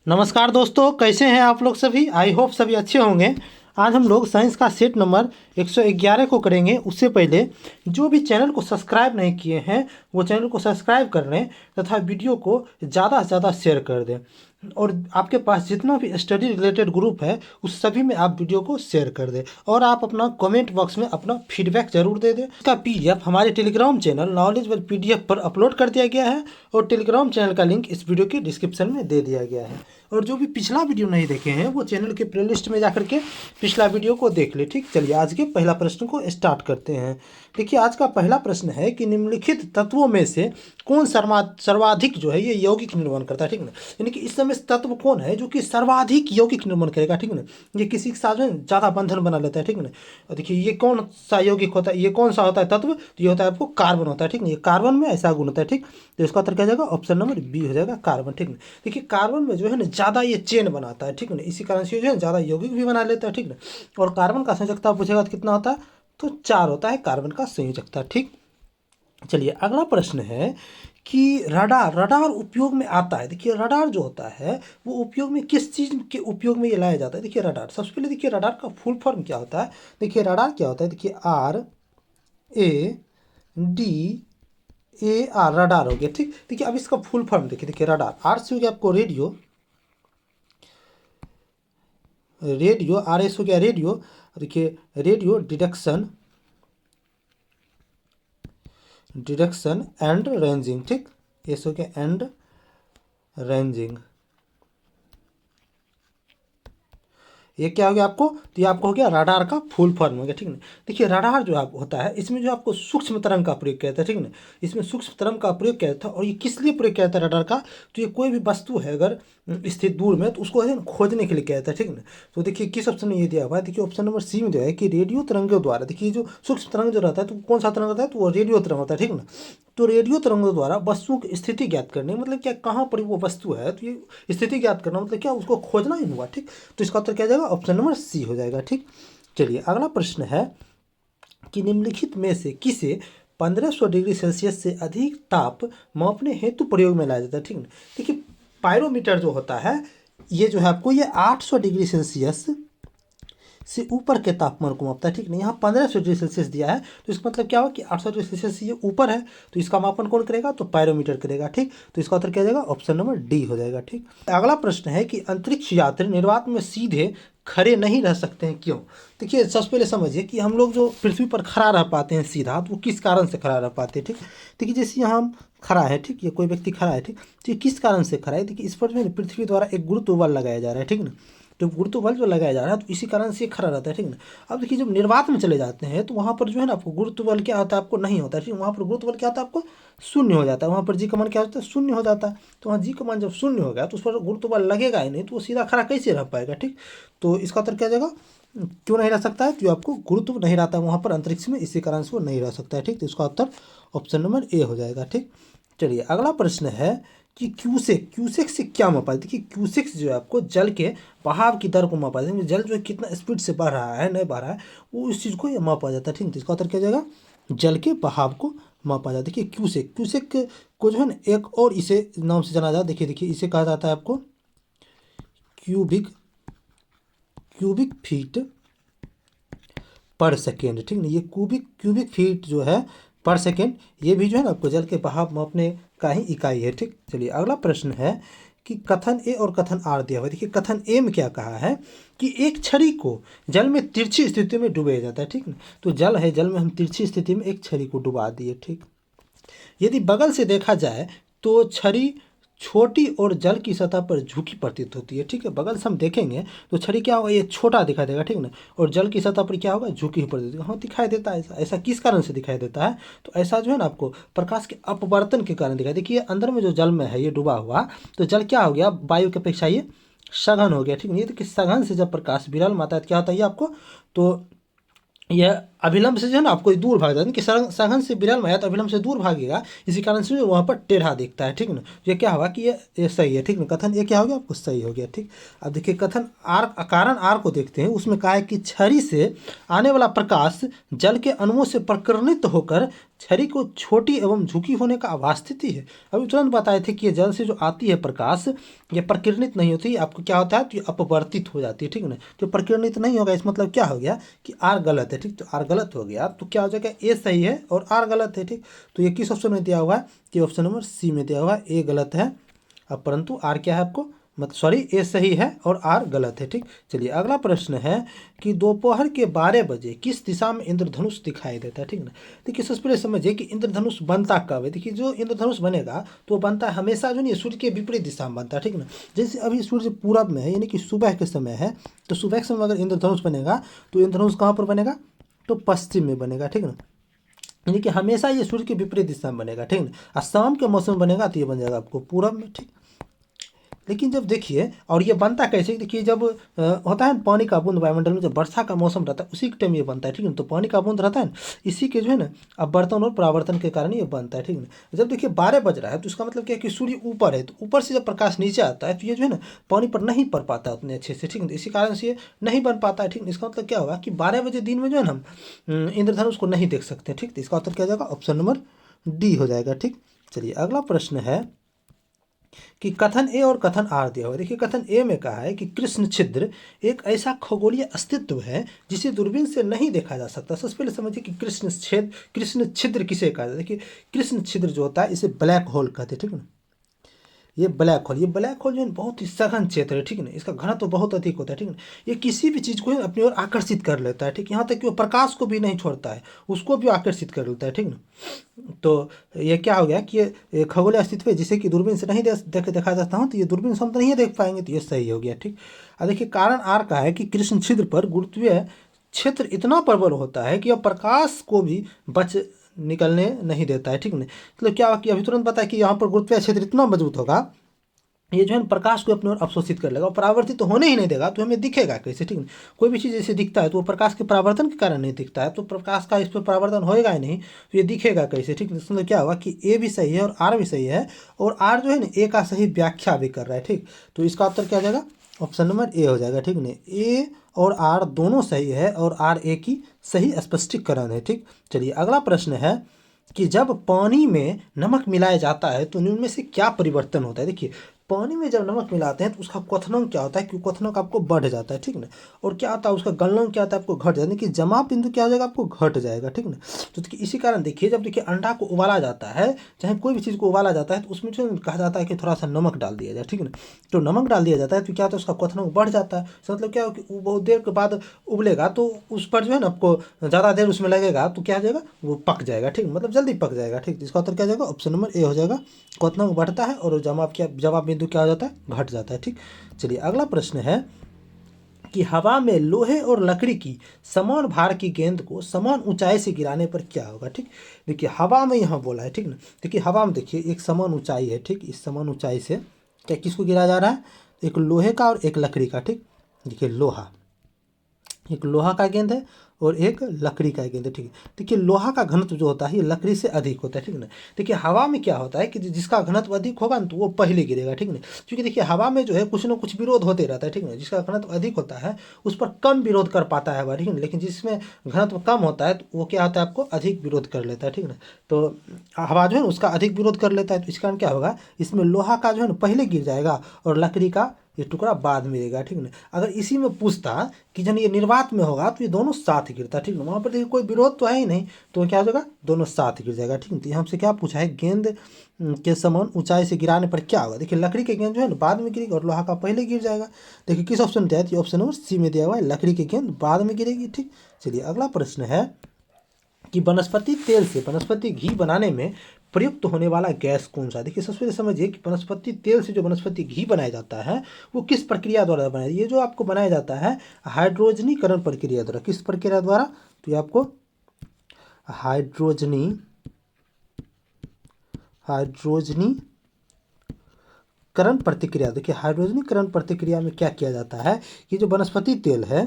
नमस्कार दोस्तों, कैसे हैं आप लोग सभी। आई होप सभी अच्छे होंगे। आज हम लोग साइंस का सेट नंबर 111 को करेंगे। उससे पहले जो भी चैनल को सब्सक्राइब नहीं किए हैं वो चैनल को सब्सक्राइब कर लें तथा वीडियो को ज़्यादा से ज़्यादा शेयर कर दें। और आपके पास जितना भी स्टडी रिलेटेड ग्रुप है उस सभी में आप वीडियो को शेयर कर दें। और आप अपना कमेंट बॉक्स में अपना फीडबैक जरूर दे दें। इसका पीडीएफ हमारे टेलीग्राम चैनल नॉलेजेबल पीडीएफ पर अपलोड कर दिया गया है और टेलीग्राम चैनल का लिंक इस वीडियो के डिस्क्रिप्शन में दे दिया गया है। और जो भी पिछला वीडियो नहीं देखे हैं वो चैनल के प्लेलिस्ट में जाकर के पिछला वीडियो को देख ले। ठीक, चलिए आज के पहला प्रश्न को स्टार्ट करते हैं। देखिए, आज का पहला प्रश्न है कि निम्नलिखित तत्वों में से कौन सर्वाधिक जो है ये यौगिक निर्माण करता है। ठीक ना, यानी कि इस समय तत्व कौन है जो कि सर्वाधिक यौगिक निर्माण करेगा। ठीक ना, ये किसी के साथ में ज़्यादा बंधन बना लेता है। ठीक ना, और देखिए ये कौन सा यौगिक होता है, ये कौन सा होता है तत्व, तो ये होता है आपको कार्बन होता है। ठीक ना, ये कार्बन में ऐसा गुण होता है। ठीक, तो इसका उत्तर क्या हो जाएगा, ऑप्शन नंबर बी हो जाएगा कार्बन। ठीक ना, देखिए कार्बन में जो है ना ज़्यादा ये चेन बनाता है। ठीक ना, इसी कारण से जो है ज़्यादा यौगिक भी बना लेता है। ठीक ना, और कार्बन का संयोजकता पूछेगा तो कितना होता है, तो 4 होता है कार्बन का संयोजकता। ठीक, चलिए अगला प्रश्न है कि रडार रडार उपयोग में आता है। देखिए रडार जो होता है वो उपयोग में किस चीज़ के उपयोग में ये लाया जाता है। देखिए रडार, सबसे पहले देखिए रडार का फुल फॉर्म क्या होता है। देखिए रडार क्या होता है, देखिए RADAR रडार हो गया। ठीक, देखिए अब इसका फुल फॉर्म देखिए रडार, आर से हो गया आपको रेडियो, RS हो गया रेडियो। देखिए रेडियो डिडक्शन एंड रेंजिंग। ठीक, एस हो गया एंड रेंजिंग। ये क्या हो गया आपको, तो ये आपको हो गया रडार का फुल फॉर्म हो गया। ठीक ना, देखिए रडार जो आप होता है इसमें जो आपको सूक्ष्म तरंग का प्रयोग किया जाता है। ठीक ना, इसमें सूक्ष्म तरंग का प्रयोग किया जाता है। और ये किस लिए प्रयोग किया जाता है रडार का, तो ये कोई भी वस्तु है अगर स्थित दूर में तो उसको है ना खोजने के लिए किया जाता है। ठीक ना, तो देखिए किस ऑप्शन में ये दिया हुआ है, देखिए ऑप्शन नंबर सी में जो है कि रेडियो तरंगों द्वारा। देखिए जो सूक्ष्म तरंग जो रहता है तो कौन सा तरंग होता है, तो वो रेडियो तरंग होता है। ठीक ना, तो रेडियो तरंगों द्वारा वस्तुओं की स्थिति ज्ञात करने, मतलब क्या कहाँ पर वो वस्तु है, तो ये स्थिति ज्ञात करना मतलब क्या, उसको खोजना ही हुआ। ठीक, तो इसका उत्तर क्या हो जाएगा, ऑप्शन नंबर सी हो जाएगा। ठीक, चलिए अगला प्रश्न है कि निम्नलिखित में से किसे 1500 डिग्री सेल्सियस से अधिक ताप मापने हेतु प्रयोग में लाया जाता है। ठीक है, देखिए पायरोमीटर जो होता है ये जो है आपको ये 800 डिग्री सेल्सियस से ऊपर के तापमान को मापता है। ठीक नहीं, यहाँ 1500 डिग्री सेल्सियस दिया है तो इसका मतलब क्या हुआ कि 800 डिग्री सेल्सियस से ये ऊपर है तो इसका मापन कौन करेगा, तो पायरोमीटर करेगा। ठीक, तो इसका उत्तर क्या जाएगा, ऑप्शन नंबर डी हो जाएगा। ठीक, अगला प्रश्न है कि अंतरिक्ष यात्री निर्वात में सीधे खड़े नहीं रह सकते हैं, क्यों। देखिए सबसे पहले समझिए कि हम लोग जो पृथ्वी पर खड़ा रह पाते हैं सीधा, तो वो किस कारण से खड़ा रह पाते हैं। ठीक, देखिए जैसे यहाँ हम खड़ा है, ठीक, ये कोई व्यक्ति खड़ा है, ठीक, तो ये किस कारण से खड़ा है, देखिए इस पर जो है पृथ्वी द्वारा एक गुरुत्व बल लगाया जा रहा है। ठीक ना, तो गुरुत्व बल जो लगाया जा रहा है तो इसी कारण से ये खड़ा रहता है। ठीक ना, अब देखिए जब निर्वात में चले जाते हैं तो वहाँ पर जो है ना आपको गुरुत्व बल क्या होता है, आपको नहीं होता है। ठीक, वहाँ पर गुरुत्व बल क्या होता है, आपको शून्य हो जाता है। वहाँ पर जी का मान क्या होता है, शून्य हो जाता है। तो वहाँ जी का मान जब शून्य हो गया तो उस पर गुरुत्व बल लगेगा ही नहीं, तो वो सीधा खड़ा कैसे रह पाएगा। ठीक, तो इसका उत्तर क्या जाएगा, क्यों नहीं रह सकता है, जो आपको गुरुत्व नहीं रहता है वहाँ पर अंतरिक्ष में, इसी कारण से वो नहीं रह सकता है। ठीक, तो इसका उत्तर ऑप्शन नंबर ए हो जाएगा। ठीक, चलिए अगला प्रश्न है कि क्यूसेक से क्या मापा है। देखिए क्यूसेक जो है आपको जल के बहाव की दर को मापा जाता है। जल जो है कितना स्पीड से बढ़ रहा है नहीं बढ़ रहा है वो इस चीज़ को ये मापा जाता है। ठीक है, तो इसका उत्तर क्या जाएगा, जल के बहाव को मापा जाता है। देखिए क्यूसेक को जो है ना एक और इसे नाम से जाना जाता है। देखिए इसे कहा जाता है आपको क्यूबिक फीट पर सेकेंड। ठीक है, ये क्यूबिक फीट जो है पर सेकेंड, ये भी जो है ना आपको जल के बहाव मापने का ही इकाई है। ठीक, चलिए अगला प्रश्न है कि कथन ए और कथन आर दिया हुआ है। देखिए कथन ए में क्या कहा है कि एक छड़ी को जल में तिरछी स्थिति में डुबाया जाता है। ठीक ना, तो जल है, जल में हम तिरछी स्थिति में एक छड़ी को डुबा दिए। ठीक, यदि बगल से देखा जाए तो छड़ी छोटी और जल की सतह पर झुकी प्रतीत होती है। ठीक है, बगल से हम देखेंगे तो छड़ी क्या होगा, ये छोटा दिखाई देगा। ठीक ना, और जल की सतह पर क्या होगा, झुकी हुई प्रतीत, हाँ दिखाई देता है। ऐसा किस कारण से दिखाई देता है, तो ऐसा जो है ना आपको प्रकाश के अपवर्तन के कारण दिखाई। देखिए अंदर में जो जल में है ये डूबा हुआ, तो जल क्या हो गया, वायु की अपेक्षा ये सघन हो गया। ठीक है, ये देखिए सघन से जब प्रकाश विरल माता है क्या होता है आपको, तो यह अभिलंब से जो है ना आपको दूर भाग जाता है कि सघन से विलंब है तो अभिलंब से दूर भागेगा, इसी कारण से वहाँ पर टेढ़ा दिखता है, ठीक ना। ये क्या हुआ कि ये सही है, ठीक ना। कथन ये क्या हो गया आपको सही हो गया, ठीक। अब देखिए कथन आर, कारण आर को देखते हैं। उसमें कहा है कि छड़ी से आने वाला प्रकाश जल के अणुओं से प्रकीर्णित होकर छड़ी को छोटी एवं झुकी होने का आभास देती है। अभी तुरंत बताए थे कि ये जल से जो आती है प्रकाश, ये प्रकीर्णित नहीं होती, आपको क्या होता है तो ये अपवर्तित हो जाती है, ठीक ना। जो प्रकीर्णित नहीं होगा इस मतलब क्या हो गया कि आर गलत है, ठीक। तो आर गलत हो गया तो क्या हो जाएगा, ए सही है और आर गलत है, ठीक। तो ये किस ऑप्शन में दिया हुआ है कि ऑप्शन नंबर सी में दिया हुआ है, ए गलत है। अब परंतु आर क्या है आपको मतलब सॉरी ए सही है और आर गलत है, ठीक। चलिए अगला प्रश्न है कि दोपहर के 12 बजे किस दिशा में इंद्रधनुष दिखाई देता है, ठीक ना। देखिए सबसे पहले समझिए कि इंद्रधनुष बनता कब है। देखिए जो इंद्रधनुष बनेगा तो वो बनता है हमेशा जो नहीं सूर्य के विपरीत दिशा में बनता है, ठीक ना। जैसे अभी सूर्य पूरब में है यानी कि सुबह के समय है, तो सुबह के समय अगर इंद्रधनुष बनेगा तो इंद्रधनुष कहाँ पर बनेगा तो पश्चिम में बनेगा, ठीक ना। यानी कि हमेशा ये सूर्य के विपरीत दिशा में बनेगा, ठीक ना। और शाम के मौसम में बनेगा तो ये बन जाएगा आपको पूरब में, ठीक। लेकिन जब देखिए और ये बनता कैसे, देखिए जब होता है ना पानी का बूंद वायुमंडल में, जब वर्षा का मौसम रहता है उसी के टाइम ये बनता है, ठीक है। तो पानी का बूंद रहता है ना, इसी के जो है ना अपवर्तन और परावर्तन के कारण ये बनता है, ठीक है। जब देखिए 12 बज रहा है तो इसका मतलब क्या है कि सूर्य ऊपर है, तो ऊपर से जब प्रकाश नीचे आता है तो ये जो है ना पानी पर नहीं पड़ पाता उतने अच्छे से, ठीक है। इसी कारण से ये नहीं बन पाता है, ठीक है। इसका मतलब क्या होगा कि 12 बजे दिन में जो है ना हम इंद्रधनुष को नहीं देख सकते, ठीक। तो इसका उत्तर क्या हो जाएगा ऑप्शन नंबर डी हो जाएगा, ठीक। चलिए अगला प्रश्न है कि कथन ए और कथन आर दिया हुआ है। देखिए कथन ए में कहा है कि कृष्ण छिद्र एक ऐसा खगोलीय अस्तित्व है जिसे दूरबीन से नहीं देखा जा सकता। सबसे पहले समझिए कि कृष्ण छिद्र किसे कहा जाता है। देखिए कृष्ण छिद्र जो होता है इसे ब्लैक होल कहते हैं, ठीक है ना। ये ब्लैक होल जो है बहुत ही सघन क्षेत्र है, ठीक है ना। इसका घनत्व तो बहुत अधिक होता है, ठीक है ना। ये किसी भी चीज़ को अपनी ओर आकर्षित कर लेता है, ठीक। यहाँ तक कि वो प्रकाश को भी नहीं छोड़ता है, उसको भी आकर्षित कर लेता है, ठीक ना। तो ये क्या हो गया कि ये खगोलीय अस्तित्व है जिसे कि दूरबीन से नहीं देखा जाता हूँ, तो ये दूरबीन से हम तो नहीं देख पाएंगे, तो ये सही हो गया, ठीक। अब देखिए कारण आर का है कि कृष्ण छिद्र पर गुरुत्वीय क्षेत्र इतना प्रबल होता है कि यह प्रकाश को भी बच निकलने नहीं देता है, ठीक नहीं। मतलब क्या कि अभी तुरंत पता है कि यहाँ पर गुरुत्वीय क्षेत्र इतना मजबूत होगा, ये जो है प्रकाश को अपनी ओर अवशोषित कर लेगा और परावर्तित तो होने ही नहीं देगा, तो हमें दिखेगा कैसे, ठीक है। कोई भी चीज़ जैसे दिखता है तो वो प्रकाश के परावर्तन के कारण नहीं दिखता है, तो प्रकाश का इस पर परावर्तन होएगा ही नहीं, तो ये दिखेगा कैसे, ठीक है। मतलब क्या हुआ कि ए भी सही है और आर भी सही है, और आर जो है ना ए का सही व्याख्या भी कर रहा है, ठीक। तो इसका उत्तर क्या हो जाएगा ऑप्शन नंबर ए हो जाएगा, ठीक नहीं। ए और आर दोनों सही है और आर ए की सही स्पष्टीकरण है, ठीक। चलिए अगला प्रश्न है कि जब पानी में नमक मिलाया जाता है तो उनमें से क्या परिवर्तन होता है। देखिए पानी में जब नमक मिलाते हैं तो उसका क्वथनांक क्या होता है कि क्वथनांक आपको बढ़ जाता है, ठीक ना। और क्या होता है उसका गलनांक क्या होता है आपको घट जाता है, कि जमा बिंदु क्या हो जाएगा आपको घट जाएगा, ठीक ना। तो इसी कारण देखिए जब देखिए अंडा को उबाला जाता है, चाहे कोई भी चीज़ को उबाला जाता है, तो उसमें जो कहा जाता है कि थोड़ा सा नमक डाल दिया जाए, ठीक ना। तो नमक डाल दिया जाता है तो क्या होता है उसका क्वथनांक बढ़ जाता है। इसका मतलब क्या हो कि वो बहुत देर के बाद उबलेगा तो उस पर जो है ना आपको ज़्यादा देर उसमें लगेगा तो क्या हो जाएगा वो पक जाएगा, ठीक। मतलब जल्दी पक जाएगा, ठीक। इसका उत्तर क्या हो जाएगा ऑप्शन नंबर ए हो जाएगा। क्वथनांक बढ़ता है और जवाब बिंदु क्या हो जाता है घट जाता है, ठीक। चलिए अगला प्रश्न है कि हवा में लोहे और लकड़ी की समान भार की गेंद को समान ऊंचाई से गिराने पर क्या होगा, ठीक। देखिए हवा में यहाँ बोला है, ठीक ना। देखिए हवा में देखिए एक समान ऊंचाई है, ठीक। इस समान ऊंचाई से क्या किसको गिराया जा रहा है, एक लोहे का और एक लकड़ी का, ठीक। देखिए लोहा, एक लोहा का गेंद है और एक लकड़ी का गेंद है, ठीक है। देखिए लोहा का घनत्व जो होता है ये लकड़ी से अधिक होता है, ठीक ना। देखिए हवा में क्या होता है कि जिसका घनत्व अधिक होगा ना तो वो पहले गिरेगा, ठीक ना। क्योंकि देखिए हवा में जो है कुछ ना कुछ विरोध होते रहता है, ठीक ना। जिसका घनत्व अधिक होता है उस पर कम विरोध कर पाता है हवा, ठीक ना। लेकिन जिसमें घनत्व कम होता है तो वो क्या होता है आपको अधिक विरोध कर लेता है, ठीक ना। तो हवा जो है उसका अधिक विरोध कर लेता है, तो इस कारण क्या होगा इसमें लोहा का जो है ना पहले गिर जाएगा और लकड़ी का ये टुकड़ा बाद में गिरेगा, ठीक ना। अगर इसी में पूछता कि जब ये निर्वात में होगा तो ये दोनों साथ गिरता, ठीक ना। वहाँ पर देखिए कोई विरोध तो है ही नहीं, तो क्या हो जाएगा दोनों साथ गिर जाएगा, ठीक है। तो हमसे क्या पूछा है गेंद के समान ऊंचाई से गिराने पर क्या होगा। देखिए लकड़ी के गेंद जो है ना बाद में गिरेगी और लोहा का पहले गिर जाएगा। देखिए किस ऑप्शन में दिया है, ऑप्शन नंबर सी में दिया हुआ है लकड़ी की गेंद बाद में गिरेगी, ठीक। चलिए अगला प्रश्न है कि वनस्पति तेल से वनस्पति घी बनाने में प्रयुक्त होने वाला गैस कौन सा। देखिए सबसे पहले समझिए कि वनस्पति तेल से जो वनस्पति घी बनाया जाता है वो किस प्रक्रिया द्वारा बनाया, ये जो आपको बनाया जाता है हाइड्रोजनीकरण प्रक्रिया द्वारा। किस प्रक्रिया द्वारा, तो ये आपको हाइड्रोजनीकरण प्रतिक्रिया। देखिए हाइड्रोजनीकरण प्रतिक्रिया में क्या किया जाता है कि जो वनस्पति तेल है,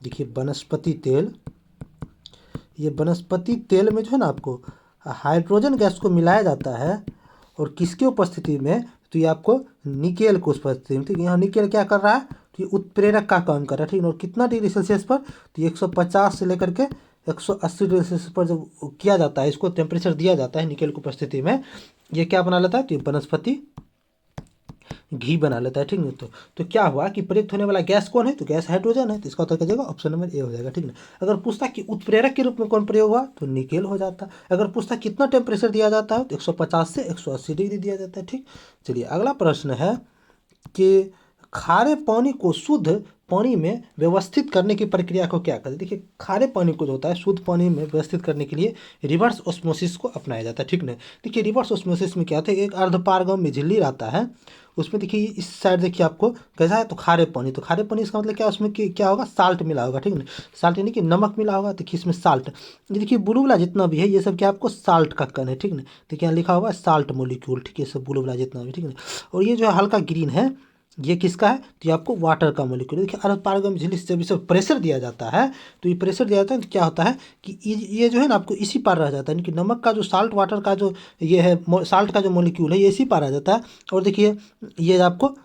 देखिए वनस्पति तेल ये वनस्पति तेल में जो है ना आपको हाइड्रोजन गैस को मिलाया जाता है, और किसके उपस्थिति में, तो ये आपको निकेल को उपस्थिति में, ठीक है। यहाँ निकेल क्या कर रहा है, तो ये उत्प्रेरक का काम कर रहा है, ठीक है। और कितना डिग्री सेल्सियस पर, तो ये 150 से लेकर के 180 डिग्री सेल्सियस पर जब किया जाता है, इसको टेम्परेचर दिया जाता है निकेल की उपस्थिति में, ये क्या बना लेता है, तो ये वनस्पति घी बना लेता है, ठीक है। तो क्या हुआ कि प्रयुक्त होने वाला गैस कौन है, तो गैस हाइड्रोजन है, तो इसका उत्तर क्या ऑप्शन नंबर ए हो जाएगा, ठीक है। अगर पूछता कि उत्प्रेरक के रूप में कौन प्रयोग हुआ, तो निकेल हो जाता। अगर पूछता कितना टेम्परेचर दिया जाता है, तो 150 से 180 डिग्री दिया जाता है, ठीक। चलिए अगला प्रश्न है कि खारे पानी को शुद्ध पानी में व्यवस्थित करने की प्रक्रिया को क्या कहते हैं। देखिए खारे पानी को जो होता है शुद्ध पानी में व्यवस्थित करने के लिए रिवर्स ऑस्मोसिस को अपनाया जाता है, ठीक ना। देखिए रिवर्स ऑस्मोसिस में क्या होता है, एक अर्धपारगम्य झिल्ली आता है, उसमें देखिए इस साइड देखिए आपको कैसा है, तो खारे पानी, तो खारे पानी इसका मतलब क्या, उसमें क्या होगा, साल्ट मिला होगा, ठीक ना। साल्ट यानी कि नमक मिला होगा, देखिए इसमें साल्ट, ये देखिए ब्लू वाला जितना भी है ये सब क्या आपको साल्ट का कण है, ठीक ना। देखिए यहाँ लिखा हुआ है साल्ट मोलिक्यूल, ठीक है, सब ब्लू वाला जितना भी, ठीक है। और ये जो है हल्का ग्रीन है, ये किसका है, तो ये आपको वाटर का मोलिक्यूल। देखिए अर्धपारगम्य झिल्ली से जब इसे प्रेशर दिया जाता है, तो ये प्रेशर दिया जाता है तो क्या होता है कि ये जो है ना आपको इसी पार रह जाता है, यानी कि नमक का जो साल्ट वाटर का जो ये है साल्ट का जो मोलिक्यूल है ये इसी पार आ जाता है, और देखिए ये आपको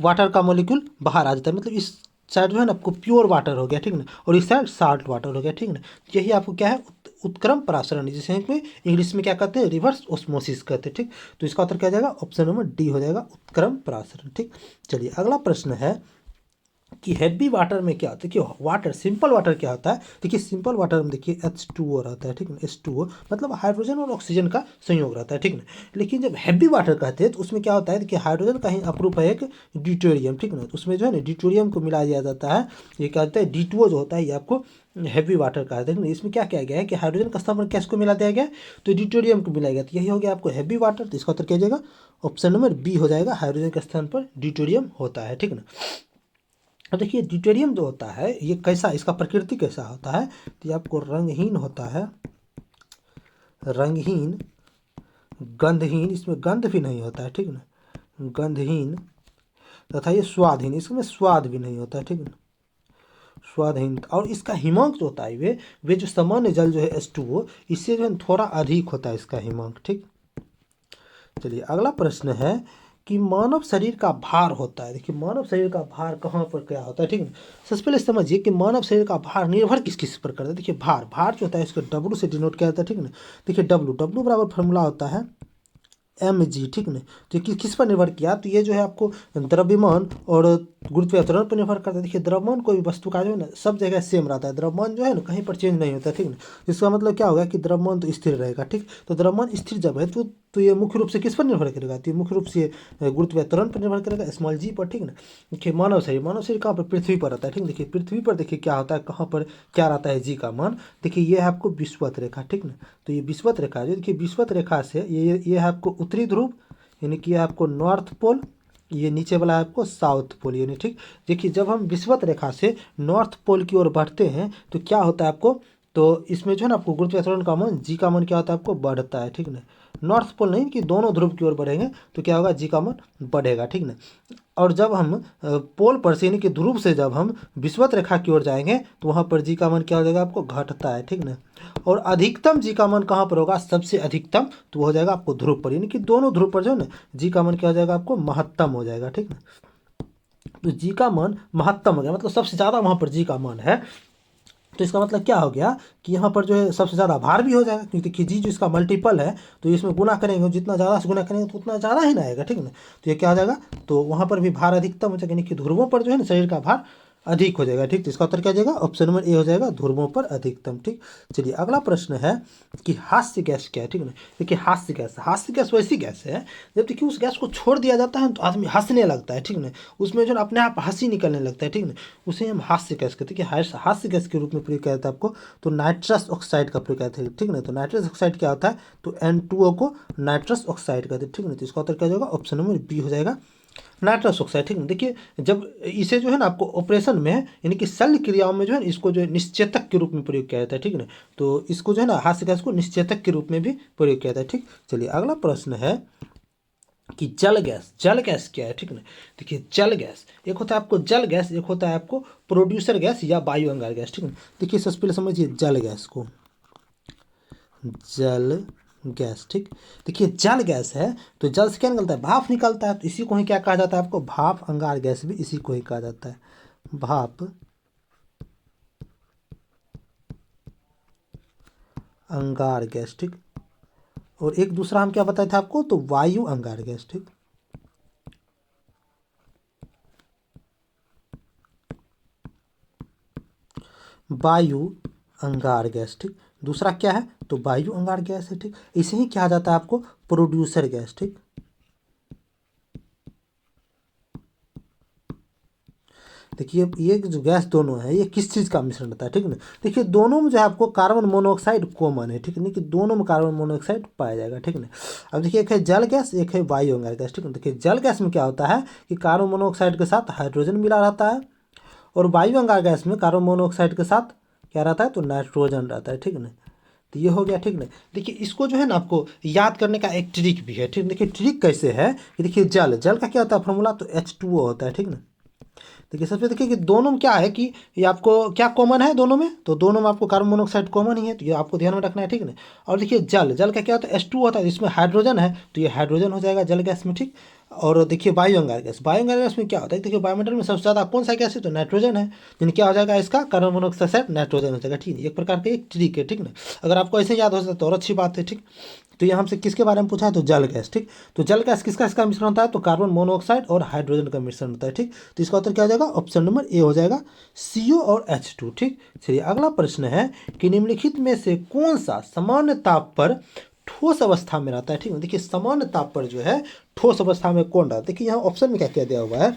वाटर का मोलिक्यूल बाहर आ जाता है, मतलब इस साइड जो है ना आपको प्योर वाटर हो गया, ठीक ना, और इस साइड साल्ट वाटर हो गया, ठीक ना। यही आपको क्या है, उत्क्रम परासरण, जिसे इंग्लिश में क्या कहते हैं, रिवर्स ऑस्मोसिस कहते हैं, ठीक। तो इसका उत्तर क्या जाएगा, ऑप्शन नंबर डी हो जाएगा, उत्क्रम परासरण, ठीक। चलिए अगला प्रश्न है कि हैवी वाटर में क्या होता है, देखिए वाटर सिंपल वाटर क्या होता है, देखिए सिंपल वाटर में देखिए H2O रहता है, ठीक है, H2O मतलब हाइड्रोजन और ऑक्सीजन का संयोग रहता है, ठीक ना। लेकिन जब हैवी वाटर कहते हैं तो उसमें क्या होता है, देखिए हाइड्रोजन का ही अपरूप है एक ड्यूटेरियम, ठीक ना, तो उसमें जो है ना ड्यूटेरियम को मिला दिया जाता है, ये क्या होता है D2O जो होता है ये आपको हैवी वाटर का है, इसमें क्या किया गया है कि हाइड्रोजन का स्थान पर क्या को मिला दिया गया, तो ड्यूटेरियम को मिलाया गया, तो यही हो गया आपको हैवी वाटर, तो इसका उत्तर क्या जाएगा, ऑप्शन नंबर बी हो जाएगा, हाइड्रोजन के स्थान पर ड्यूटेरियम होता है, ठीक ना। अब देखिए ड्यूटेरियम जो होता है ये कैसा, इसका प्रकृति कैसा होता है, तो ये आपको रंगहीन होता है, रंगहीन, गंधहीन, इसमें गंध भी नहीं होता है, ठीक ना, गंधहीन, तथा ये स्वादहीन, इसमें स्वाद भी नहीं होता है, ठीक ना, स्वादहीन। और इसका हिमांक जो होता है वे जो सामान्य जल जो है H2O इससे जो है थोड़ा अधिक होता है इसका हिमांक, ठीक। चलिए अगला प्रश्न है कि मानव शरीर का भार होता है, देखिए मानव शरीर का भार कहाँ पर क्या होता है, ठीक है। सबसे पहले समझिए कि मानव शरीर का भार निर्भर किस किस पर करता है, देखिए भार जो होता है इसको W से डिनोट किया जाता है, ठीक है ना। देखिए W बराबर फॉर्मूला होता है mg, ठीक ना। तो किस पर निर्भर किया, तो ये जो है आपको द्रव्यमान और गुरुत्वाकर्षण पर निर्भर करता है। देखिए द्रव्यमान कोई वस्तु का जो है ना सब जगह सेम रहता है, द्रव्यमान जो है ना कहीं पर चेंज नहीं होता है, ठीक ना। इसका मतलब क्या होगा कि द्रव्यमान तो स्थिर रहेगा, ठीक। तो द्रव्यमान स्थिर जब है तो ये मुख्य रूप से किस पर निर्भर करेगा, तो ये मुख्य रूप से गुरुत्वाकर्षण पर निर्भर करेगा, स्मॉल जी पर, ठीक ना। देखिए मानव शरीर कहाँ पर, पृथ्वी पर रहता है, ठीक। देखिए पृथ्वी पर देखिए क्या होता है, कहाँ पर क्या रहता है जी का मान, देखिए ये है आपको विषुवत रेखा, ठीक ना। तो ये विषुवत रेखा जो देखिए विषुवत रेखा से ये है आपको उत्तरी ध्रुव, यानी कि आपको नॉर्थ पोल, ये नीचे वाला है आपको साउथ पोल, यानी ठीक। देखिए जब हम विषुवत रेखा से नॉर्थ पोल की ओर बढ़ते हैं तो क्या होता है आपको, तो इसमें जो है ना आपको गुरुत्वाकर्षण का मान जी का मान क्या होता है आपको बढ़ता है, ठीक ना। नॉर्थ पोल नहीं कि दोनों ध्रुव की ओर बढ़ेंगे तो क्या होगा, जी का मान बढ़ेगा, ठीक ना। और जब हम पोल पर से यानी कि ध्रुव से जब हम विषुवत रेखा की ओर जाएंगे तो वहाँ पर जी का मान क्या हो जाएगा आपको घटता है, ठीक ना। और अधिकतम जी का मान कहाँ पर होगा, सबसे अधिकतम तो वो हो जाएगा आपको ध्रुव पर, यानी कि दोनों ध्रुव पर जो है ना जी का मान क्या हो जाएगा आपको महत्तम हो जाएगा, ठीक ना। तो जी का मान महत्तम हो गया, मतलब सबसे ज़्यादा वहाँ पर जी का मान है, तो इसका मतलब क्या हो गया कि यहाँ पर जो है सबसे ज़्यादा भार भी हो जाएगा, क्योंकि देखिए जी जो इसका मल्टीपल है तो इसमें गुना करेंगे, जितना ज़्यादा से गुना करेंगे तो उतना ज़्यादा ही ना आएगा, ठीक ना। तो ये क्या हो जाएगा, तो वहाँ पर भी भार अधिकतम हो जाएगा, यानी कि ध्रुवों पर जो है ना शरीर का भार अधिक हो जाएगा, ठीक। तो इसका उत्तर क्या हो जाएगा, ऑप्शन नंबर ए हो जाएगा, ध्रुवों पर अधिकतम, ठीक। चलिए अगला प्रश्न है कि हास्य गैस क्या है, ठीक ना। देखिए हास्य गैस वैसी गैस है जब देखिए उस गैस को छोड़ दिया जाता है तो आदमी हंसने लगता है, ठीक ना। उसमें जो है अपने आप हंसी निकलने लगता है, ठीक ना। उसे हम हास्य गैस कहते हैं, कि हास्य गैस के रूप में प्रयोग किया जाता है आपको, तो नाइट्रस ऑक्साइड का प्रयोग करते हैं, ठीक ना। तो नाइट्रस ऑक्साइड क्या होता है, तो N2O को नाइट्रस ऑक्साइड कहते हैं, ठीक ना। तो इसका उत्तर क्या होगा, ऑप्शन नंबर बी हो जाएगा, नाइट्रस ऑक्साइड, ठीक है। देखिए जब इसे जो है ना आपको ऑपरेशन में यानी कि शल्य क्रियाओं में जो है इसको जो है निश्चेतक के रूप में प्रयोग किया जाता है, ठीक ना। तो इसको जो है ना हास्य गैस को निश्चेतक के रूप में भी प्रयोग किया जाता है, ठीक। चलिए अगला प्रश्न है कि जल गैस क्या है, ठीक ना। देखिए जल गैस एक होता है आपको जल गैस, एक होता है आपको प्रोड्यूसर गैस या वायु अंगार गैस, ठीक है। देखिए सबसे पहले समझिए जल गैस को, जल गैस। ठीक, देखिए जल गैस है तो जल से क्या निकलता है, भाप निकलता है, तो इसी को ही क्या कहा जाता है आपको, भाप अंगार गैस भी इसी को ही कहा जाता है, भाप अंगार गैस। ठीक, और एक दूसरा हम क्या बताए थे आपको, तो वायु अंगार गैस। ठीक, वायु अंगार गैस। ठीक, दूसरा क्या है, तो वायु अंगार गैस है। ठीक, इसे ही कहा जाता है आपको प्रोड्यूसर गैस। ठीक, देखिए ये जो गैस दोनों है ये किस चीज़ का मिश्रण होता है, ठीक ना। देखिए दोनों में जो है आपको कार्बन मोनोऑक्साइड कॉमन है, ठीक है, नहीं कि दोनों में कार्बन मोनोऑक्साइड पाया जाएगा, ठीक ना। अब देखिए एक है जल गैस, एक है वायु अंगार गैस, ठीक है। देखिए जल गैस में क्या होता है कि कार्बन मोनोऑक्साइड के साथ हाइड्रोजन मिला रहता है, और वायु अंगार गैस में कार्बन मोनोऑक्साइड के साथ क्या रहता है, तो नाइट्रोजन रहता है, ठीक ना। तो ये हो गया, ठीक ना। देखिए इसको जो है ना आपको याद करने का एक ट्रिक भी है, ठीक। देखिए ट्रिक कैसे है कि देखिए जल जल का क्या होता है फॉर्मूला, तो H2O होता है, ठीक ना। देखिए सबसे देखिए कि दोनों में क्या है कि ये आपको क्या कॉमन है दोनों में, तो दोनों में आपको कार्बन मोनोऑक्साइड कॉमन ही है, तो ये आपको ध्यान में रखना है, ठीक ना। और देखिए जल जल का क्या होता है, H2 होता है, इसमें हाइड्रोजन है तो ये हाइड्रोजन हो जाएगा जल गैस में, ठीक। और देखिए वायु अंगार गैस, वायु अंगार गैस में क्या होता है, देखिए वायुमंडल में सबसे ज़्यादा कौन सा गैस है, तो नाइट्रोजन है, यानी क्या हो जाएगा इसका कार्बन मोनोऑक्साइड नाइट्रोजन हो जाएगा, ठीक है। एक प्रकार का एक ट्रिक है, ठीक ना। अगर आपको ऐसे याद हो जाता है तो और अच्छी बात है, ठीक। तो यहाँ हमसे किसके बारे में पूछा है, तो जल गैस, ठीक। तो जल गैस किसका इसका मिश्रण होता है, तो कार्बन मोनोऑक्साइड और हाइड्रोजन का मिश्रण होता है, ठीक। तो इसका उत्तर क्या हो जाएगा, ऑप्शन नंबर ए हो जाएगा, CO और H2, ठीक। चलिए अगला प्रश्न है कि निम्नलिखित में से कौन सा सामान्य ताप पर ठोस अवस्था में रहता है, ठीक है। देखिए सामान्य ताप पर जो है ठोस अवस्था में कौन रहता है, देखिए यहाँ ऑप्शन में क्या क्या दिया हुआ है,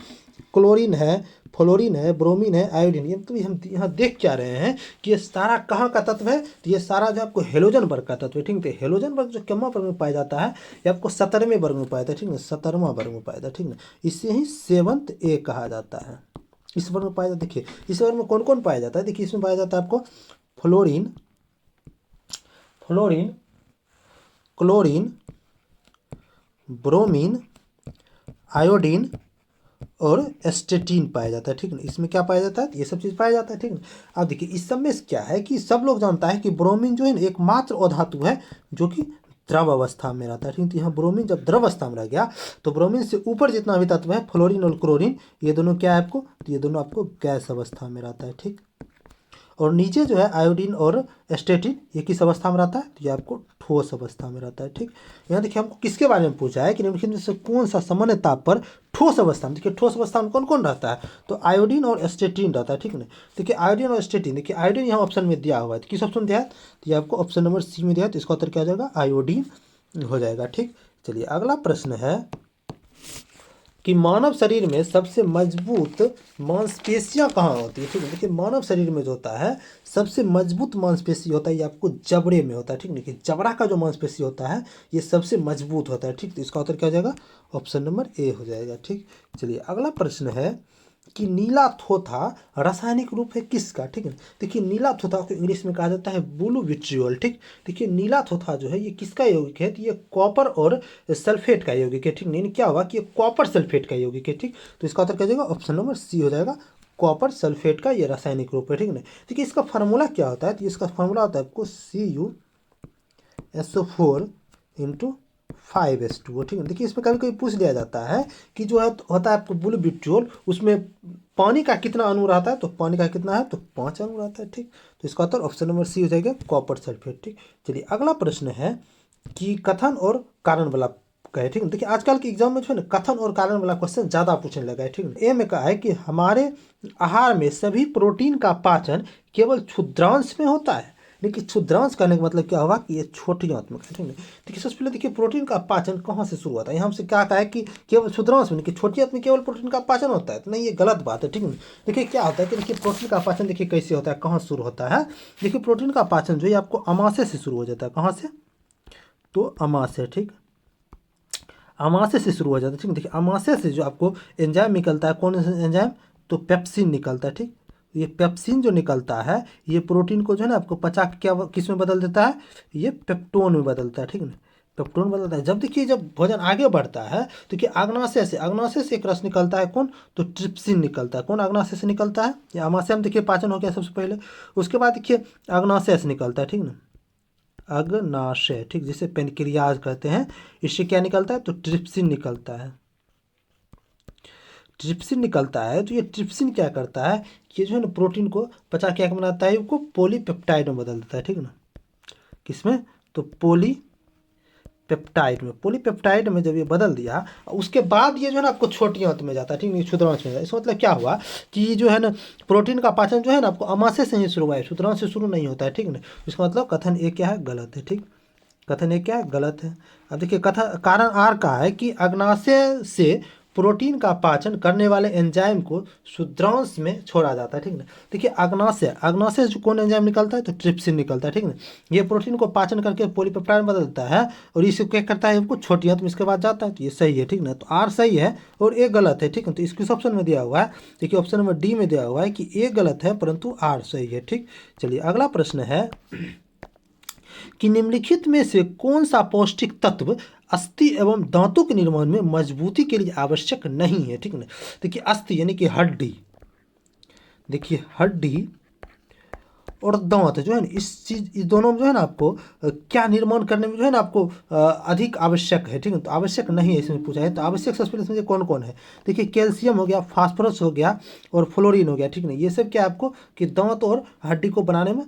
क्लोरीन है, फ्लोरीन है, ब्रोमीन है, आयोडीन। ये तो हम यहाँ देख क्या रहे हैं कि ये सारा कहाँ का तत्व है, तो ये सारा जो आपको हेलोजन वर्ग का तत्व है, ठीक है। हेलोजन वर्ग जो कितना वर्ग में पाया जाता है, ये आपको 17वें वर्ग में पाया जाता है, ठीक है, 17वां वर्ग में पाया जाता है, ठीक है। इसे ही 7th A कहा जाता है, इस वर्ग में पाया जाता है। देखिए इस वर्ग में कौन कौन पाया जाता है, देखिए इसमें पाया जाता है आपको fluorine, fluorine, chlorine, bromine, iodine और एस्टेटीन पाया जाता है, ठीक है। इसमें क्या पाया जाता है, ये सब चीज़ पाया जाता है, ठीक है। अब देखिए इस सब में क्या है कि सब लोग जानता है कि ब्रोमीन जो है ना एकमात्र अधातु है जो कि द्रव अवस्था में रहता है, ठीक है। तो यहाँ ब्रोमीन जब द्रव अवस्था में रह गया तो ब्रोमीन से ऊपर जितना भी तत्व है फ्लोरीन और क्लोरीन, ये दोनों क्या है आपको, तो ये दोनों आपको गैस अवस्था में रहता है, ठीक। और नीचे जो है आयोडीन और एस्टेटिन ये किस अवस्था में रहता है, तो ये आपको ठोस अवस्था में रहता है, ठीक। यहाँ देखिए हमको किसके बारे में पूछा है कि निम्नलिखित में से कौन सा सामान्य ताप पर ठोस अवस्था में, देखिए ठोस अवस्था में कौन कौन रहता है, तो आयोडीन और एस्टेटिन रहता है, ठीक है। देखिए आयोडीन और एस्टेटिन, देखिए आयोडीन यहाँ ऑप्शन में दिया हुआ है, तो किस ऑप्शन में दिया है, तो ये आपको ऑप्शन नंबर C में दिया है, तो इसका उत्तर क्या हो जाएगा, आयोडीन हो जाएगा, ठीक। चलिए अगला प्रश्न है कि मानव शरीर में सबसे मजबूत मांसपेशियां कहाँ होती है, ठीक है। देखिए मानव शरीर में जो होता है सबसे मजबूत मांसपेशी होता है ये आपको जबड़े में होता है, ठीक है। देखिए जबड़ा का जो मांसपेशी होता है ये सबसे मजबूत होता है, ठीक। तो इसका उत्तर क्या हो जाएगा, ऑप्शन नंबर A हो जाएगा, ठीक। चलिए अगला प्रश्न है कि नीला थोथा रासायनिक रूप है किसका, ठीक है। देखिए नीला थोथा को इंग्लिश में कहा जाता है ब्लू विट्रियोल, ठीक। देखिए नीला थोथा जो है ये किसका यौगिक है, तो ये कॉपर और सल्फेट का यौगिक है, ठीक। नहीं क्या होगा कि ये कॉपर सल्फेट का यौगिक है, ठीक। तो इसका उत्तर क्या हो जाएगा, ऑप्शन नंबर C हो जाएगा, कॉपर सल्फेट का ये रासायनिक रूप है, ठीक है। देखिए इसका फार्मूला क्या होता है, तो इसका फार्मूला होता है आपको CuSO4 × 5H2O, ठीक है। देखिए इसमें कभी कभी पूछ लिया जाता है कि जो है होता है आपको ब्लू विट्रियोल, उसमें पानी का कितना अणु रहता है, तो पानी का कितना है, तो 5 अणु रहता है, ठीक। तो इसका उत्तर ऑप्शन नंबर C हो जाएगा, कॉपर सल्फेट, ठीक। चलिए अगला प्रश्न है कि कथन और कारण वाला का है, ठीक है। देखिए आजकल के एग्जाम में जो है ना कथन और कारण वाला क्वेश्चन ज़्यादा पूछने लगा है, ठीक है। ए में कहा है कि हमारे आहार में सभी प्रोटीन का पाचन केवल क्षुद्रांश में होता है, लेकिन क्षुद्रांश करने का मतलब क्या होगा कि ये छोटी आत्मक है, ठीक है। देखिए सबसे पहले देखिए प्रोटीन का पाचन कहाँ से शुरू होता है, यहाँ से क्या कहा है कि केवल क्षुद्रांश में, कि छोटी आंत में केवल प्रोटीन का पाचन होता है, तो नहीं ये गलत बात है, ठीक है। देखिए क्या होता है कि देखिए प्रोटीन का पाचन देखिए कैसे होता है, कहाँ शुरू होता है, देखिए प्रोटीन का पाचन जो है आपको अमाशय से शुरू हो जाता है, कहाँ से, तो अमाशय, ठीक। अमाशय से शुरू हो जाता है, ठीक। देखिए अमाशय से जो आपको एंजाइम निकलता है, कौन सा एंजाइम, तो पेप्सिन निकलता है, ठीक। ये पेप्सिन जो निकलता है ये प्रोटीन को जो है ना आपको पचा के क्या किस में बदल देता है, ये पेप्टोन में बदलता है, ठीक है। पेप्टोन बदलता है। जब देखिए जब भोजन आगे बढ़ता है तो देखिए अग्नाशय से एक रस निकलता है, कौन, तो ट्रिप्सिन निकलता है, कौन अग्नाशय से निकलता है, ये अमाशय में देखिए पाचन हो गया सबसे पहले, उसके बाद देखिए अग्नाशय से निकलता है, ठीक ना, अग्नाशय, ठीक, जिसे पेनक्रियाज कहते हैं। इससे क्या निकलता है? तो ट्रिप्सिन निकलता है। ट्रिप्सिन निकलता है। तो ये ट्रिप्सिन क्या करता है? ये जो है ना प्रोटीन को पचा क्या बनाता है? उसको पॉलीपेप्टाइड में बदल देता है, ठीक ना। किसमें? तो पॉलीपेप्टाइड में जब ये बदल दिया, उसके बाद ये जो है ना आपको छोटी आंत में जाता है, ठीक नहीं, क्षुद्रांश में जाता है। इसका मतलब क्या हुआ कि ये जो है ना प्रोटीन का पाचन जो है ना आपको अमाशय से ही शुरू हुआ है, क्षुद्रांश से शुरू नहीं होता है, ठीक ना। इसका मतलब कथन ए क्या है? गलत है, ठीक। कथन ए क्या है? गलत है। अब देखिए कथन कारण आर का है कि अग्नाशय से प्रोटीन का पाचन करने वाले एंजाइम को क्षुद्रांश में छोड़ा जाता है, ठीक ना। देखिए अग्नाशय से कौन एंजाइम निकलता है? तो ट्रिप्सिन निकलता है, ठीक ना। ये प्रोटीन को पाचन करके पॉलीपेप्टाइड में बदलता है और इसे क्या करता है? हमको छोटी आंत में इसके बाद जाता है। तो ये सही है, ठीक ना। तो आर सही है और ए गलत है, ठीक है। तो इसकिस ऑप्शन में दिया हुआ है, देखिए ऑप्शन नंबर डी में दिया हुआ है कि ए गलत है परंतु आर सही है, ठीक। चलिए अगला प्रश्न है कि निम्नलिखित में से कौन सा पौष्टिक तत्व अस्थि एवं दांतों के निर्माण में मजबूती के लिए आवश्यक नहीं है, ठीक ना। देखिए अस्थि यानी कि हड्डी, देखिए हड्डी और दांत जो है ना इस दोनों में जो है ना आपको क्या निर्माण करने में जो है ना आपको अधिक आवश्यक है, ठीक है। तो आवश्यक नहीं है इसमें पूछा है। तो आवश्यक सब्सटेंस में कौन कौन है? देखिए कैल्शियम हो गया, फास्फोरस हो गया और फ्लोरीन हो गया, ठीक है। ये सब क्या आपको कि दांत और हड्डी को बनाने में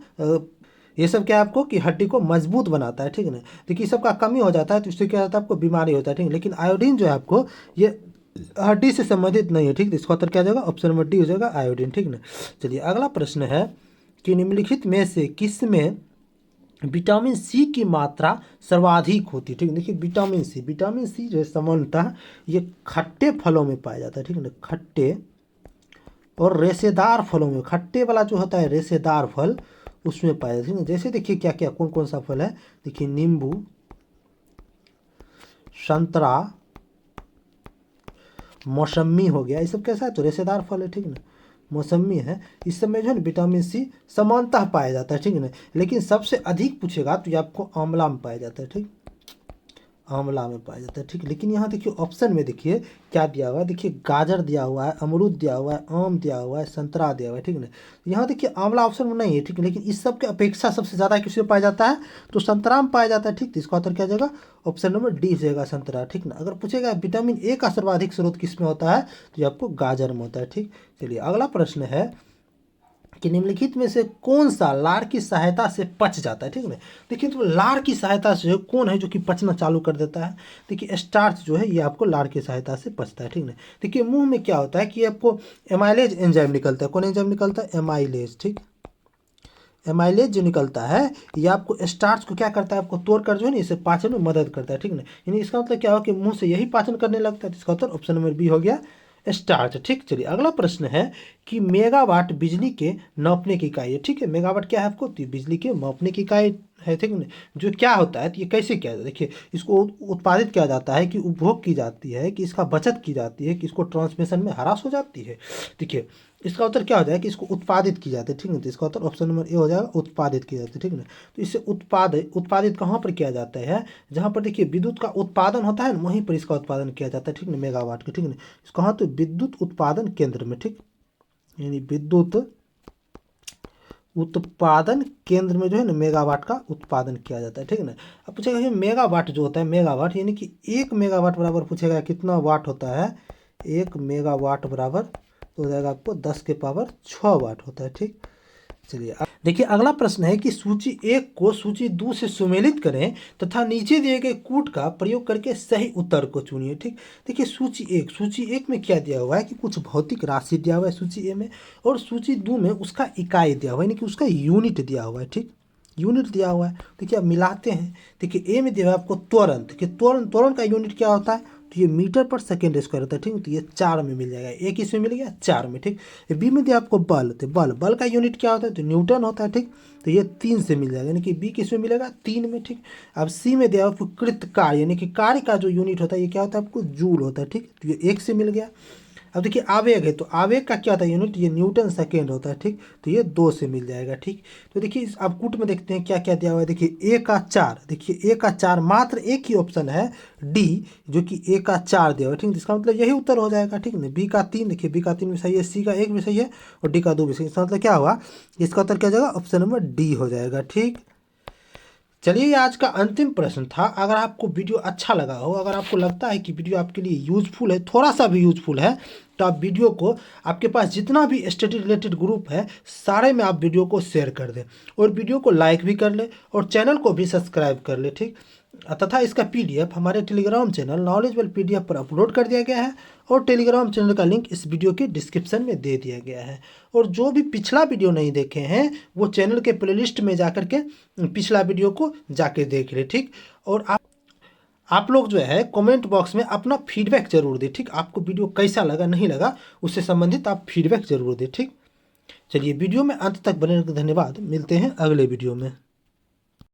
ये सब क्या है आपको कि हड्डी को मजबूत बनाता है, ठीक है ना। देखिए सब का कमी हो जाता है तो इससे क्या होता है? आपको बीमारी होता है, ठीक है। लेकिन आयोडीन जो है आपको ये हड्डी से संबंधित नहीं है, ठीक है। इसका उत्तर क्या जाएगा? ऑप्शन नंबर डी हो जाएगा, आयोडीन, ठीक ना। चलिए अगला प्रश्न है कि निम्नलिखित में से किस में विटामिन सी की मात्रा सर्वाधिक होती है, ठीक है। देखिए विटामिन सी जो है सामान्यतः ये खट्टे फलों में पाया जाता है, ठीक है ना। खट्टे और रेशेदार फलों में, खट्टे वाला जो होता है रेशेदार फल उसमें पाया जाता है, ठीक है। जैसे देखिए क्या क्या कौन कौन सा फल है? देखिए नींबू, संतरा, मौसम्मी हो गया, ये सब कैसा है? तो रेशेदार फल है, ठीक ना। मौसम्मी है, इस सब में जो है ना विटामिन सी समानतः पाया जाता है, ठीक है ना। लेकिन सबसे अधिक पूछेगा तो ये आपको आंवला में पाया जाता है, ठीक, आंवला में पाया जाता है, ठीक। लेकिन यहाँ देखिए ऑप्शन में देखिए क्या दिया हुआ है? देखिए गाजर दिया हुआ है, अमरूद दिया हुआ है, आम दिया हुआ है, संतरा दिया हुआ है, ठीक है ना। यहाँ देखिए आंवला ऑप्शन में नहीं है, ठीक है। लेकिन इस सब के अपेक्षा सबसे ज़्यादा किसमें पाया जाता है? तो संतरा में पाया जाता है, ठीक। तो इसका उत्तर क्या जाएगा? ऑप्शन नंबर डी जाएगा, संतरा, ठीक ना। अगर पूछेगा विटामिन ए का सर्वाधिक स्रोत किस में होता है तो ये आपको गाजर में होता है, ठीक। चलिए अगला प्रश्न है कि निम्नलिखित में से कौन सा लार की सहायता से पच जाता है, ठीक है। देखिए तो लार की सहायता से कौन है जो कि पचना चालू कर देता है? देखिए स्टार्च जो है ये आपको लार की सहायता से पचता है, ठीक है। देखिए मुंह में क्या होता है कि आपको एमाइलेज एंजाइम निकलता है। कौन एंजाइम निकलता है? एमाइलेज, ठीक। एमाइलेज जो निकलता है ये आपको स्टार्च को क्या करता है? आपको तोड़कर जो है ना इसे पाचन में मदद करता है, ठीक ना। यानी इसका मतलब क्या हो कि मुंह से यही पाचन करने लगता है। तो इसका उत्तर ऑप्शन नंबर बी हो गया, स्टार्च, ठीक। चलिए अगला प्रश्न है कि मेगावाट बिजली के नापने की इकाई है, ठीक है। मेगावाट क्या है आपको? तो बिजली के मापने की इकाई है, ठीक है। जो क्या होता है तो ये कैसे किया जाता है? देखिए इसको उत्पादित किया जाता है कि उपभोग की जाती है कि इसका बचत की जाती है कि इसको ट्रांसमिशन में ह्रास हो जाती है। देखिए इसका उत्तर क्या हो जाएगा कि इसको उत्पादित की जाती है, ठीक है। तो इसका उत्तर ऑप्शन नंबर ए हो जाएगा, उत्पादित की जाती है, ठीक है। तो इससे उत्पादित कहाँ पर किया जाता है? जहाँ पर देखिए विद्युत का उत्पादन होता है ना वहीं पर इसका उत्पादन किया जाता है, ठीक है, मेगावाट का, ठीक है। कहाँ? तो विद्युत उत्पादन केंद्र में, ठीक। यानी विद्युत उत्पादन केंद्र में जो है ना मेगावाट का उत्पादन किया जाता है, ठीक है ना। अब पूछेगा कि मेगावाट जो होता है, मेगावाट यानी कि 1 मेगावाट बराबर पूछेगा कितना वाट होता है? 1 मेगावाट बराबर तो हो जाएगा आपको 10⁶ वाट होता है, ठीक। चलिए देखिए अगला प्रश्न है कि सूची 1 को सूची 2 से सुमेलित करें तथा नीचे दिए गए कूट का प्रयोग करके सही उत्तर को चुनिए, ठीक। देखिए सूची एक में क्या दिया हुआ है कि कुछ भौतिक राशि दिया हुआ है सूची ए में, और सूची 2 में उसका इकाई दिया हुआ है, यानी कि उसका यूनिट दिया हुआ है, ठीक। यूनिट दिया हुआ है। देखिए अब मिलाते हैं। देखिए ए में दिया हुआ है आपको त्वरण। देखिए त्वरण का यूनिट क्या होता है? तो ये मीटर पर सेकेंड स्क्वायर होता है, ठीक। तो ये 4 में मिल जाएगा। एक इसमें मिल गया 4 में, ठीक। बी में दिया आपको बल। तो बल का यूनिट क्या होता है? तो न्यूटन होता है, ठीक। तो ये 3 से मिल जाएगा, यानी कि बी किस में मिलेगा? 3 में, ठीक। अब सी में दिया आपको कृत कार्य, यानी कि कार्य का जो यूनिट होता है ये क्या होता है? आपको जूल होता है, ठीक। तो ये 1 से मिल गया। अब देखिए आवेग है तो आवेग का क्या होता है यूनिट? ये न्यूटन सेकेंड होता है, ठीक। तो ये 2 से मिल जाएगा, ठीक। तो देखिए अब कूट में देखते हैं क्या क्या दिया हुआ है। देखिए A का 4, देखिए A का 4 मात्र एक ही ऑप्शन है डी जो कि A का 4 दिया हुआ है, ठीक। इसका मतलब यही उत्तर हो जाएगा, ठीक ना। B का 3, देखिए B का 3 भी सही है, C का 1 भी सही है और D का 2 भी सही है। इसका मतलब क्या हुआ? इसका उत्तर क्या हो जाएगा? ऑप्शन नंबर डी हो जाएगा, ठीक। चलिए, ये आज का अंतिम प्रश्न था। अगर आपको वीडियो अच्छा लगा हो, अगर आपको लगता है कि वीडियो आपके लिए यूजफुल है, थोड़ा सा भी यूजफुल है, तो आप वीडियो को, आपके पास जितना भी स्टडी रिलेटेड ग्रुप है सारे में आप वीडियो को शेयर कर दें, और वीडियो को लाइक भी कर ले, और चैनल को भी सब्सक्राइब कर ले, ठीक। तथा इसका पीडीएफ हमारे टेलीग्राम चैनल नॉलेजबल पीडीएफ पर अपलोड कर दिया गया है, और टेलीग्राम चैनल का लिंक इस वीडियो के डिस्क्रिप्शन में दे दिया गया है। और जो भी पिछला वीडियो नहीं देखे हैं वो चैनल के प्लेलिस्ट में जाकर के पिछला वीडियो को जाके देख ले, ठीक। और आप लोग जो है कमेंट बॉक्स में अपना फीडबैक जरूर दें, ठीक। आपको वीडियो कैसा लगा, नहीं लगा, उससे संबंधित आप फीडबैक जरूर दें, ठीक। चलिए, वीडियो में अंत तक बने रहने के धन्यवाद। मिलते हैं अगले वीडियो में।